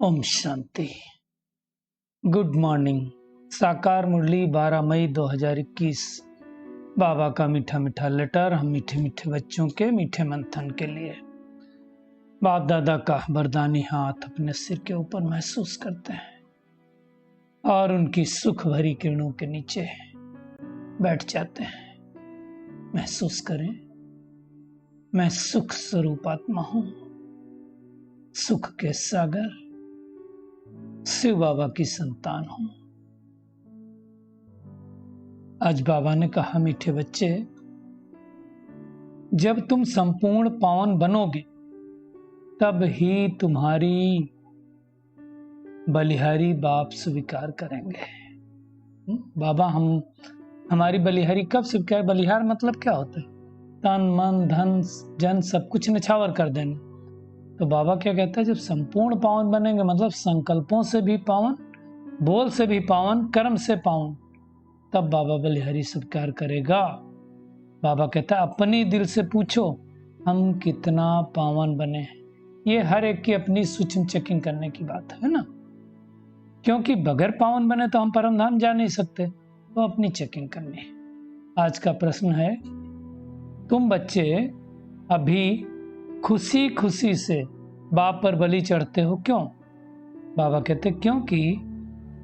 Om Shanti. Good morning. साकार मुरली 12 मई 2021। बाबा का मीठा मीठा लेटर हम मीठे मीठे बच्चों के मीठे मंथन के लिए। बाप दादा का वरदानी हाथ अपने सिर के ऊपर महसूस करते हैं और उनकी सुख भरी किरणों के नीचे बैठ जाते हैं। महसूस करें, मैं सुख स्वरूप आत्मा हूं, सुख के सागर शिव बाबा की संतान हूं। आज बाबा ने कहा, मीठे बच्चे, जब तुम संपूर्ण पावन बनोगे तब ही तुम्हारी बलिहारी बाप स्वीकार करेंगे। बाबा हमारी बलिहारी कब स्वीकार? बलिहार मतलब क्या होता है? तन मन धन जन सब कुछ निछावर कर देना। तो बाबा क्या कहता है, जब संपूर्ण पावन बनेंगे, मतलब संकल्पों से भी पावन, बोल से भी पावन, कर्म से पावन, तब बाबा बलिहारी स्वीकार करेगा। बाबा कहता है, अपनी दिल से पूछो हम कितना पावन बने हैं। ये हर एक की अपनी सूक्ष्म चेकिंग करने की बात है ना, क्योंकि बगैर पावन बने तो हम परम धाम जा नहीं सकते, तो अपनी चेकिंग करनी है। आज का प्रश्न है, तुम बच्चे अभी खुशी खुशी से बाप पर बलि चढ़ते हो, क्यों? बाबा कहते, क्योंकि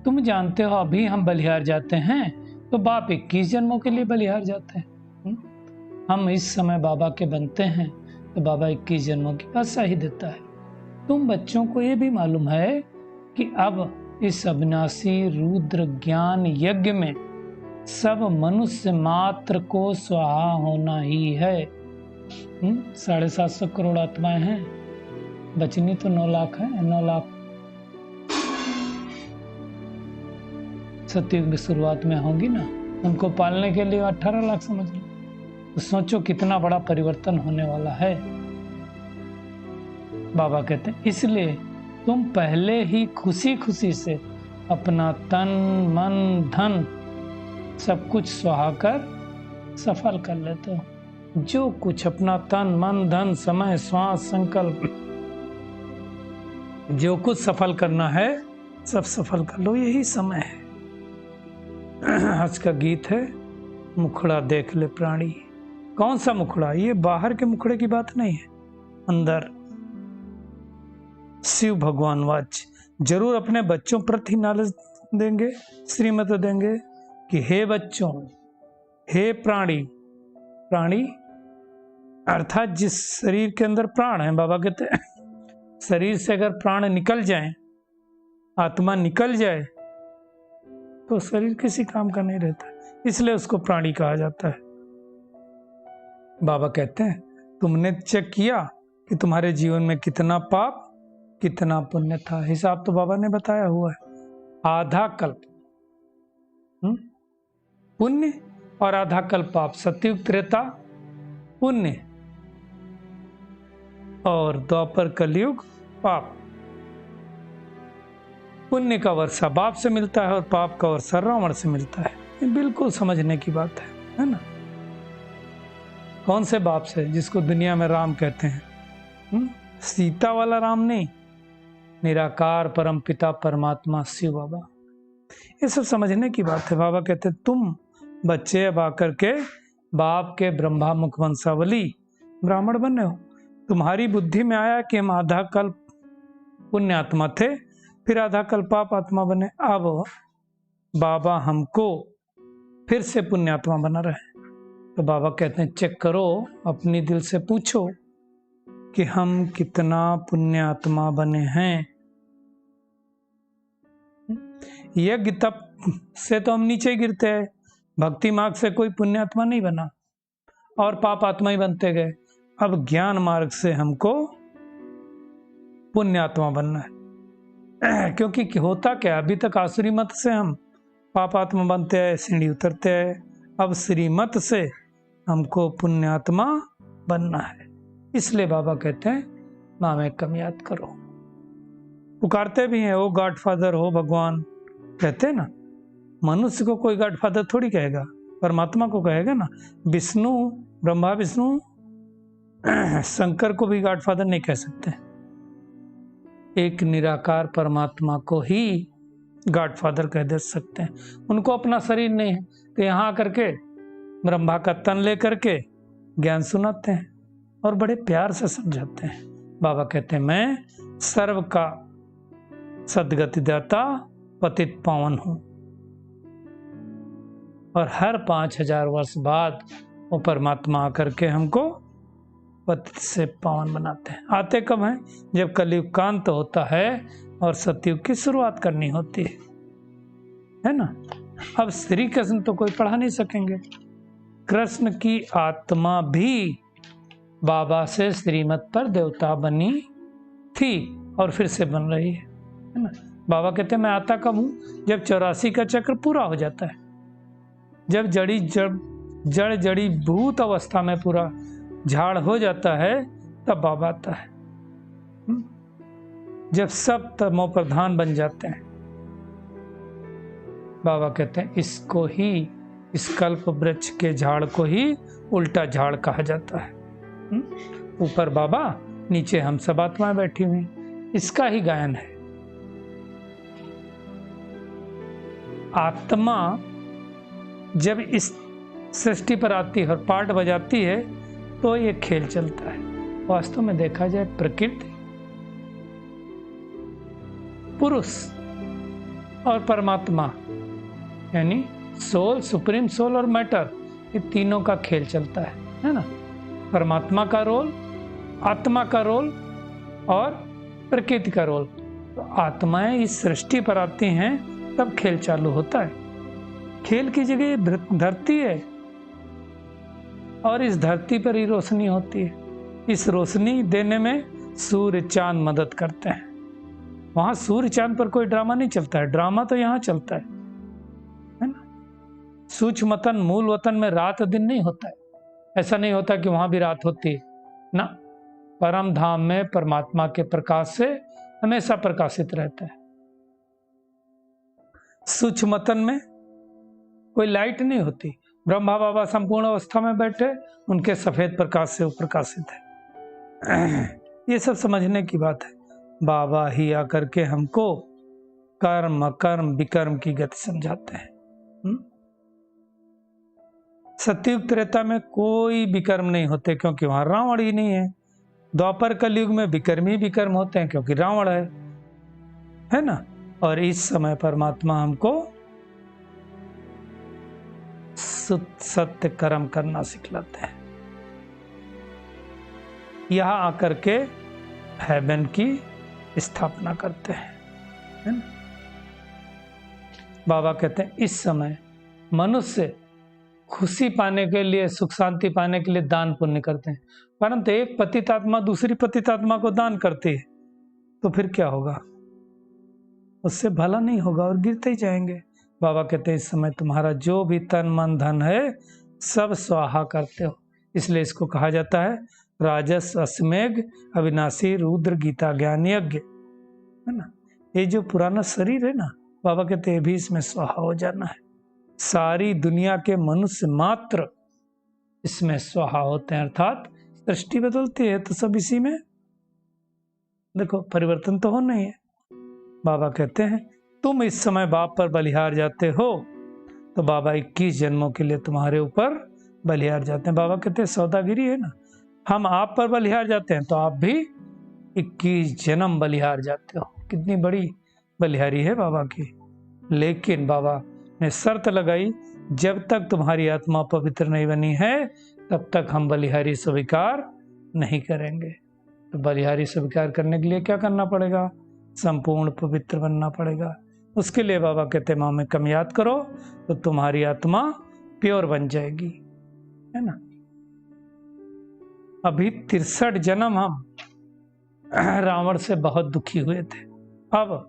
तुम जानते हो अभी हम बलिहार जाते हैं तो बाप 21 जन्मों के लिए बलिहार जाते हैं। हम इस समय बाबा के बनते हैं तो बाबा 21 जन्मों की आशा ही देता है। तुम बच्चों को ये भी मालूम है कि अब इस अविनाशी रुद्र ज्ञान यज्ञ में सब मनुष्य मात्र को स्वाहा होना ही है। 750 करोड़ आत्माएं हैं, बचनी तो 9 लाख है। 9 लाख सतयुग में शुरुआत में होंगी ना, उनको पालने के लिए 18 लाख समझ लो। तो सोचो कितना बड़ा परिवर्तन होने वाला है। बाबा कहते हैं, इसलिए तुम पहले ही खुशी खुशी से अपना तन मन धन सब कुछ स्वाहा कर सफल कर लेते हो। जो कुछ अपना तन मन धन समय श्वास संकल्प जो कुछ सफल करना है सब सफल कर लो, यही समय है। आज का गीत है, मुखड़ा देख ले प्राणी। कौन सा मुखड़ा? ये बाहर के मुखड़े की बात नहीं है, अंदर शिव भगवान वाच जरूर अपने बच्चों प्रति नॉलेज देंगे, श्रीमत देंगे कि हे बच्चों, हे प्राणी। प्राणी अर्थात जिस शरीर के अंदर प्राण है। बाबा कहते हैं, शरीर से अगर प्राण निकल जाए, आत्मा निकल जाए, तो शरीर किसी काम का नहीं रहता, इसलिए उसको प्राणी कहा जाता है। बाबा कहते हैं, तुमने चेक किया कि तुम्हारे जीवन में कितना पाप कितना पुण्य था? हिसाब तो बाबा ने बताया हुआ है। आधा कल्प पुण्य और आधा कल्प पाप। सतयुग त्रेता पुण्य और द्वापर कलयुग पाप। पुण्य का वर्षा बाप से मिलता है और पाप का वर्षा रावण से मिलता है। ये बिल्कुल समझने की बात है ना। कौन से बाप से? जिसको दुनिया में राम कहते हैं। सीता वाला राम नहीं, निराकार परम पिता परमात्मा शिव बाबा। ये सब समझने की बात है। बाबा कहते, तुम बच्चे अब आकर के बाप के ब्रह्मा मुख वंशावली ब्राह्मण बने हो। तुम्हारी बुद्धि में आया कि हम आधा कल्प पुण्य आत्मा थे, फिर आधा कल्प पाप आत्मा बने। अब बाबा हमको फिर से पुण्य आत्मा बना रहे। तो बाबा कहते हैं, चेक करो, अपनी दिल से पूछो कि हम कितना पुण्य आत्मा बने हैं। यज्ञ तप से तो हम नीचे गिरते हैं, भक्ति मार्ग से कोई पुण्य आत्मा नहीं बना और पाप आत्मा ही बनते गए। अब ज्ञान मार्ग से हमको पुण्य आत्मा बनना है। क्योंकि होता क्या, अभी तक आसुरी मत से हम पाप आत्मा बनते हैं, सीढ़ी उतरते हैं। अब श्रीमत से हमको पुण्य आत्मा बनना है। इसलिए बाबा कहते हैं, नाम एक कम याद करो। पुकारते भी हैं, ओ गॉड फादर हो भगवान, कहते हैं ना। मनुष्य को कोई गॉड फादर थोड़ी कहेगा, परमात्मा को कहेगा ना। विष्णु, ब्रह्मा विष्णु शंकर को भी गॉड फादर नहीं कह सकते। एक निराकार परमात्मा को ही गॉडफादर कह दे सकते हैं। उनको अपना शरीर नहीं है, तो यहाँ आकर के ब्रह्मा का तन लेकर के ज्ञान सुनाते हैं और बड़े प्यार से समझाते हैं। बाबा कहते हैं मैं सर्व का सद्गति दाता पतित पावन हूं, और हर 5000 वर्ष बाद वो परमात्मा आकर के हमको पतित से पावन बनाते हैं। आते कब हैं? जब कलयुग का अंत होता है और सतयुग की शुरुआत करनी होती है ना। अब श्री कृष्ण तो कोई पढ़ा नहीं सकेंगे। कृष्ण की आत्मा भी बाबा से श्रीमत पर देवता बनी थी और फिर से बन रही है ना। बाबा कहते हैं मैं आता कब हूं? जब 84 का चक्र पूरा हो जाता है, जब जड़ जड़ी भूत अवस्था में पूरा झाड़ हो जाता है, तब बाबा आता है। जब सब तमो प्रधान बन जाते हैं, बाबा कहते हैं इसको ही, इस कल्प वृक्ष के झाड़ को ही उल्टा झाड़ कहा जाता है। ऊपर बाबा, नीचे हम सब आत्माएं बैठी हुई, इसका ही गायन है। आत्मा जब इस सृष्टि पर आती है और पार्ट बजाती है तो ये खेल चलता है। वास्तव में देखा जाए, प्रकृति, पुरुष और परमात्मा यानी सोल, सुप्रीम सोल और मैटर, ये तीनों का खेल चलता है ना। परमात्मा का रोल, आत्मा का रोल और प्रकृति का रोल। तो आत्माएं इस सृष्टि पर आती हैं तब खेल चालू होता है। खेल की जगह धरती है और इस धरती पर ही रोशनी होती है। इस रोशनी देने में सूर्य चांद मदद करते हैं। वहां सूर्य चांद पर कोई ड्रामा नहीं चलता है, ड्रामा तो यहाँ चलता है ना। सूक्ष्म वतन मूल वतन में रात दिन नहीं होता है। ऐसा नहीं होता कि वहां भी रात होती है ना। परम धाम में परमात्मा के प्रकाश से हमेशा प्रकाशित रहता है। सूक्ष्म वतन में कोई लाइट नहीं होती। ब्रह्मा बाबा संपूर्ण अवस्था में बैठे, उनके सफेद प्रकाश से वो प्रकाशित है। ये सब समझने की बात है। बाबा ही आकर के हमको कर्म कर्म विकर्म की गति समझाते हैं। सतयुग त्रेता में कोई विकर्म नहीं होते क्योंकि वहां रावण ही नहीं है। द्वापर कलयुग में विकर्म ही विकर्म होते हैं क्योंकि रावण है ना। और इस समय परमात्मा हमको सत्य कर्म करना सिखलाते हैं। यहां आकर के हेवन की स्थापना करते हैं, है ना। बाबा कहते हैं इस समय मनुष्य खुशी पाने के लिए, सुख शांति पाने के लिए दान पुण्य करते हैं, परंतु एक पतित आत्मा दूसरी पतित आत्मा को दान करती है तो फिर क्या होगा? उससे भला नहीं होगा और गिरते ही जाएंगे। बाबा कहते हैं इस समय तुम्हारा जो भी तन मन धन है सब स्वाहा करते हो, इसलिए इसको कहा जाता है राजस अश्वमेघ अविनाशी रुद्र गीता ज्ञान यज्ञ, है ना। ये जो पुराना शरीर है ना, बाबा कहते हैं भी इसमें स्वाहा हो जाना है। सारी दुनिया के मनुष्य मात्र इसमें स्वाहा होते हैं, अर्थात सृष्टि बदलती है तो सब इसी में देखो परिवर्तन तो होना ही है। बाबा कहते हैं तुम इस समय बाप पर बलिहार जाते हो तो बाबा 21 जन्मों के लिए तुम्हारे ऊपर बलिहार जाते हैं। बाबा कहते हैं सौदागिरी है ना, हम आप पर बलिहार जाते हैं तो आप भी 21 जन्म बलिहार जाते हो। कितनी बड़ी बलिहारी है बाबा की। लेकिन बाबा ने शर्त लगाई, जब तक तुम्हारी आत्मा पवित्र नहीं बनी है तब तक हम बलिहारी स्वीकार नहीं करेंगे। तो बलिहारी स्वीकार करने के लिए क्या करना पड़ेगा? संपूर्ण पवित्र बनना पड़ेगा। उसके लिए बाबा कहते माँ में कम याद करो तो तुम्हारी आत्मा प्योर बन जाएगी, है ना। अभी 63 जन्म हम रावण से बहुत दुखी हुए थे, अब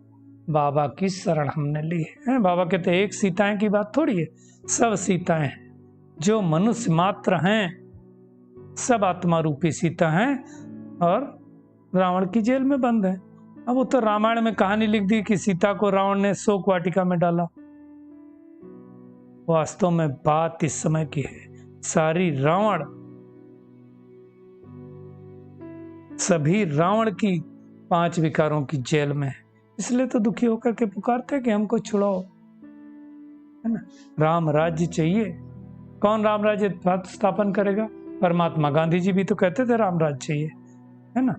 बाबा की शरण हमने ली है। बाबा कहते एक सीताएं की बात थोड़ी है, सब सीताएं हैं। जो मनुष्य मात्र हैं सब आत्मा रूपी सीता हैं और रावण की जेल में बंद है। अब वो तो रामायण में कहानी लिख दी कि सीता को रावण ने शोक वाटिका में डाला। वास्तव में बात इस समय की है, सारी रावण, सभी रावण की 5 विकारों की जेल में, इसलिए तो दुखी होकर के पुकारते कि हमको छुड़ाओ, है ना। राम राज्य चाहिए। कौन राम राज्य स्थापन करेगा? परमात्मा। गांधी जी भी तो कहते थे राम राज्य चाहिए, है ना।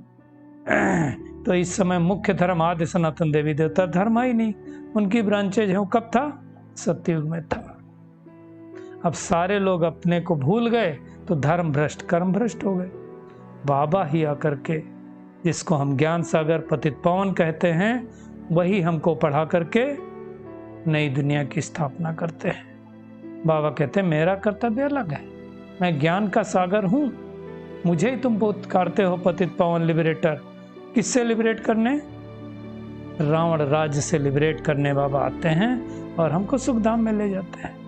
तो इस समय मुख्य धर्म आदि सनातन देवी देवता धर्म ही नहीं, उनकी ब्रांचेज है। कब था? सतयुग में था। अब सारे लोग अपने को भूल गए तो धर्म भ्रष्ट कर्म भ्रष्ट हो गए। बाबा ही आकर के, जिसको हम ज्ञान सागर पतित पावन कहते हैं, वही हमको पढ़ा करके नई दुनिया की स्थापना करते हैं। बाबा कहते हैं मेरा कर्तव्य अलग है, मैं ज्ञान का सागर हूं, मुझे ही तुम पुकारते हो पतित पावन लिबरेटर। किससे लिबरेट करने? रावण राज्य से लिबरेट करने बाबा आते हैं और हमको सुखधाम में ले जाते हैं।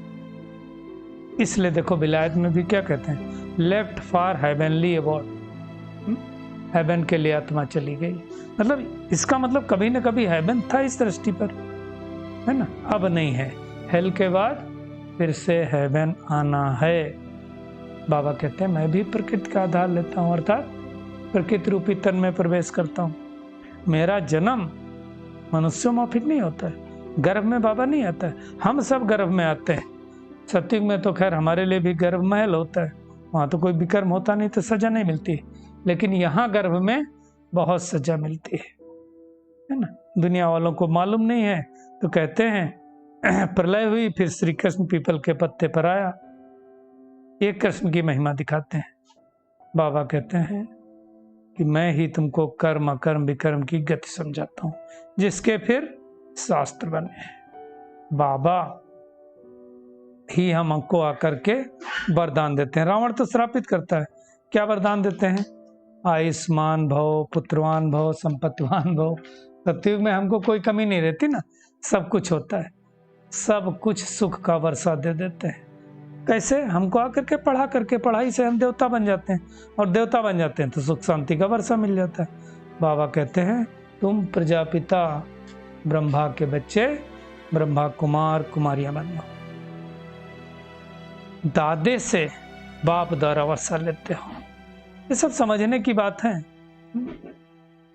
इसलिए देखो विलायत में भी क्या कहते हैं, लेफ्ट फॉर हेवनली अबॉर्ड, हेवन के लिए आत्मा चली गई। मतलब इसका मतलब कभी न कभी हेवन था इस दृष्टि पर, है ना। अब नहीं है, हेल के बाद फिर से हेवन आना है। बाबा कहते हैं मैं भी प्रकृति का आधार लेता हूँ, अर्थात प्रकृति रूपी तन में प्रवेश करता हूँ। मेरा जन्म मनुष्यों में फिर नहीं होता है, गर्भ में बाबा नहीं आता है, हम सब गर्भ में आते हैं। सतयुग में तो खैर हमारे लिए भी गर्भ महल होता है, वहाँ तो कोई विकर्म होता नहीं तो सजा नहीं मिलती, लेकिन यहाँ गर्भ में बहुत सजा मिलती है ना। दुनिया वालों को मालूम नहीं है तो कहते हैं प्रलय हुई, फिर श्री कृष्ण पीपल के पत्ते पर आया। एक कृष्ण की महिमा दिखाते हैं। बाबा कहते हैं कि मैं ही तुमको कर्म अकर्म विकर्म की गति समझाता हूँ, जिसके फिर शास्त्र बने। बाबा ही हमको आकर के वरदान देते हैं। रावण तो श्रापित करता है, क्या वरदान देते हैं? आयुष्मान भव, पुत्रवान भव, संपत्तिवान भव। सतयुग में हमको कोई कमी नहीं रहती ना, सब कुछ होता है, सब कुछ सुख का वर्षा दे देते हैं। कैसे? हमको आकर के पढ़ा करके, पढ़ाई से हम देवता बन जाते हैं, और देवता बन जाते हैं तो सुख शांति का वर्षा मिल जाता है। बाबा कहते हैं तुम प्रजापिता ब्रह्मा के बच्चे, ब्रह्मा कुमार कुमारियां बनो, दादे से बाप द्वारा वर्षा लेते हो। ये सब समझने की बात है।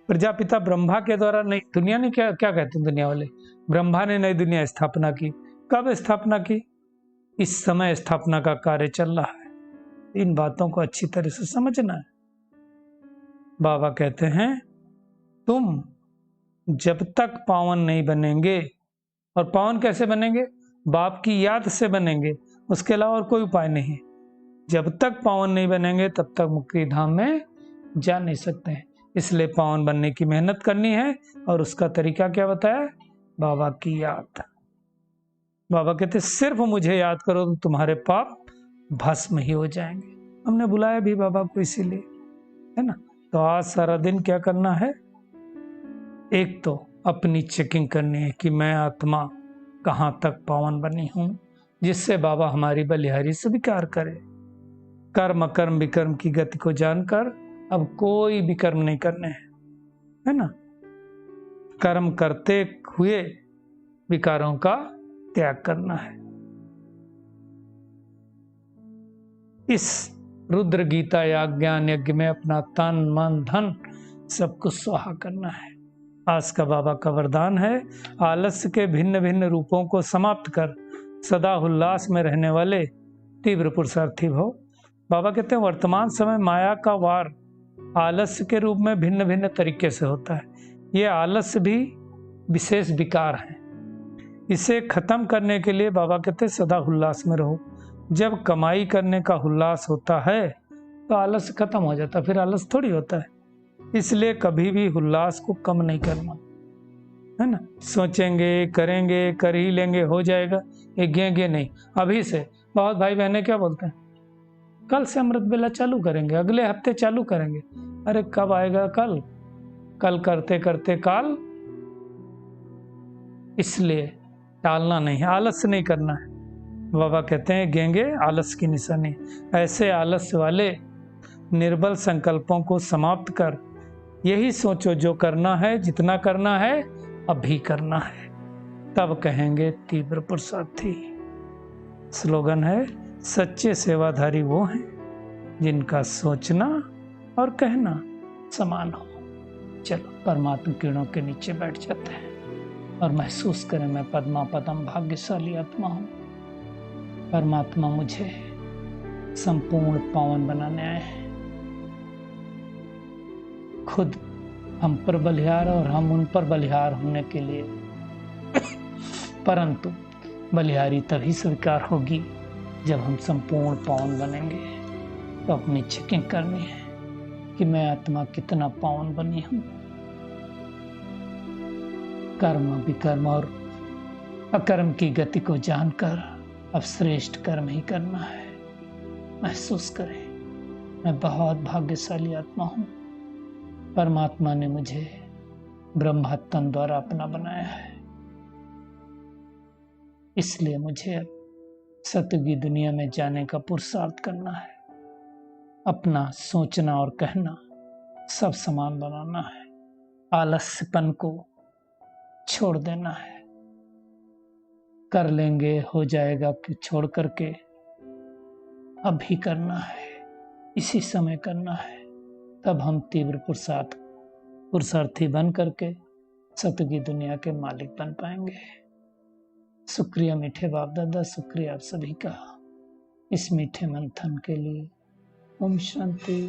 प्रजापिता ब्रह्मा के द्वारा नहीं, दुनिया ने क्या क्या कहते हैं दुनिया वाले, ब्रह्मा ने नई दुनिया स्थापना की। कब स्थापना की? इस समय स्थापना का कार्य चल रहा है। इन बातों को अच्छी तरह से समझना है। बाबा कहते हैं तुम जब तक पावन नहीं बनेंगे, और पावन कैसे बनेंगे? बाप की याद से बनेंगे, उसके अलावा और कोई उपाय नहीं। जब तक पावन नहीं बनेंगे तब तक मुक्ति धाम में जा नहीं सकते हैं। इसलिए पावन बनने की मेहनत करनी है, और उसका तरीका क्या बताया? बाबा की याद। बाबा कहते सिर्फ मुझे याद करो तो तुम्हारे पाप भस्म ही हो जाएंगे। हमने बुलाया भी बाबा को इसीलिए, है ना। तो आज सारा दिन क्या करना है? एक तो अपनी चेकिंग करनी है कि मैं आत्मा कहाँ तक पावन बनी हूं, जिससे बाबा हमारी बलिहारी स्वीकार करे। कर्म कर्म विकर्म की गति को जानकर अब कोई विकर्म नहीं करने हैं, है ना। कर्म करते हुए विकारों का त्याग करना है। इस रुद्र गीता या ज्ञान यज्ञ में अपना तन मन धन सब कुछ स्वाहा करना है। आज का बाबा का वरदान है, आलस्य के भिन्न भिन्न रूपों को समाप्त कर सदा उल्लास में रहने वाले तीव्र पुरुषार्थी भव। बाबा कहते हैं वर्तमान समय माया का वार आलस्य के रूप में भिन्न भिन्न तरीके से होता है। ये आलस्य भी विशेष विकार है। इसे खत्म करने के लिए बाबा कहते हैं सदा उल्लास में रहो। जब कमाई करने का उल्लास होता है तो आलस्य खत्म हो जाता है, फिर आलस थोड़ी होता है। इसलिए कभी भी उल्लास को कम नहीं करना, है ना। सोचेंगे करेंगे कर ही लेंगे हो जाएगा, ये नहीं। अभी से बहुत भाई बहनें क्या बोलते हैं, कल से अमृत बेला चालू करेंगे, अगले हफ्ते चालू करेंगे। अरे कब आएगा कल? कल करते करते काल। इसलिए टालना नहीं, आलस्य नहीं करना है। बाबा कहते हैं गेंगे आलस की निशानी। ऐसे आलस्य वाले निर्बल संकल्पों को समाप्त कर यही सोचो जो करना है, जितना करना है अभी करना है, तब कहेंगे तीव्र पुरुषार्थी। स्लोगन है, सच्चे सेवाधारी वो हैं जिनका सोचना और कहना समान हो। चलो परमात्मा किरणों के नीचे बैठ जाते हैं और महसूस करें मैं पद्मा पदम भाग्यशाली आत्मा हूँ। परमात्मा मुझे संपूर्ण पावन बनाने आए हैं। खुद हम पर बलिहार और हम उन पर बलिहार होने के लिए, परंतु बलिहारी तभी स्वीकार होगी जब हम संपूर्ण पावन बनेंगे। तो अपनी चेकिंग करनी है कि मैं आत्मा कितना पावन बनी हूं। कर्म विकर्म और अकर्म की गति को जानकर अब श्रेष्ठ कर्म ही करना है। महसूस करें मैं बहुत भाग्यशाली आत्मा हूं। परमात्मा ने मुझे ब्रह्मा तन द्वारा अपना बनाया है, इसलिए मुझे अब सत्य की दुनिया में जाने का पुरुषार्थ करना है। अपना सोचना और कहना सब समान बनाना है। आलस्यपन को छोड़ देना है। कर लेंगे हो जाएगा कि छोड़ करके अभी करना है, इसी समय करना है। तब हम तीव्र पुरुषार्थी बन करके सत्य की दुनिया के मालिक बन पाएंगे। शुक्रिया मीठे बाप दादा, शुक्रिया आप सभी का इस मीठे मंथन के लिए। ओम शांति।